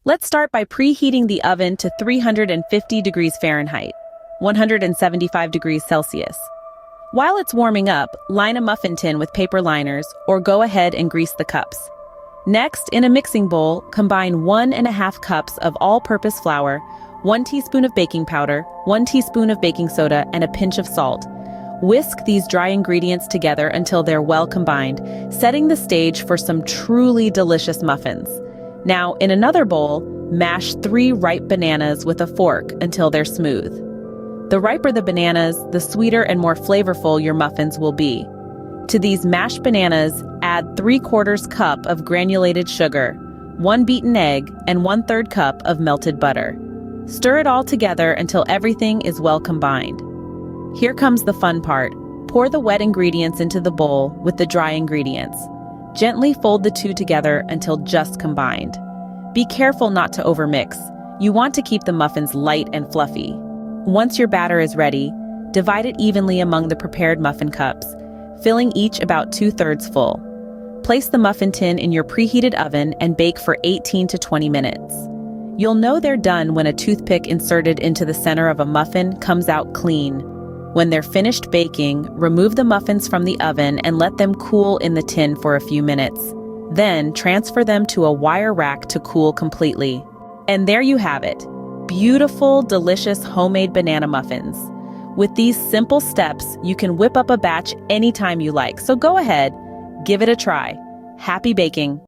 Let's start by preheating the oven to 350 degrees Fahrenheit, 175 degrees Celsius. While it's warming up, line a muffin tin with paper liners or go ahead and grease the cups. Next, in a mixing bowl, combine 1.5 cups of all-purpose flour, 1 teaspoon of baking powder, 1 teaspoon of baking soda, and a pinch of salt. Whisk these dry ingredients together until they're well combined, setting the stage for some truly delicious muffins. Now, in another bowl, mash 3 ripe bananas with a fork until they're smooth. The riper the bananas, the sweeter and more flavorful your muffins will be. To these mashed bananas, add 3/4 cup of granulated sugar, 1 beaten egg, and 1/3 cup of melted butter. Stir it all together until everything is well combined. Here comes the fun part. Pour the wet ingredients into the bowl with the dry ingredients. Gently fold the two together until just combined. Be careful not to overmix. You want to keep the muffins light and fluffy. Once your batter is ready, divide it evenly among the prepared muffin cups, filling each about 2/3 full. Place the muffin tin in your preheated oven and bake for 18 to 20 minutes. You'll know they're done when a toothpick inserted into the center of a muffin comes out clean. When they're finished baking, remove the muffins from the oven and let them cool in the tin for a few minutes. Then transfer them to a wire rack to cool completely. And there you have it. Beautiful, delicious homemade banana muffins. With these simple steps, you can whip up a batch anytime you like. So go ahead, give it a try. Happy baking!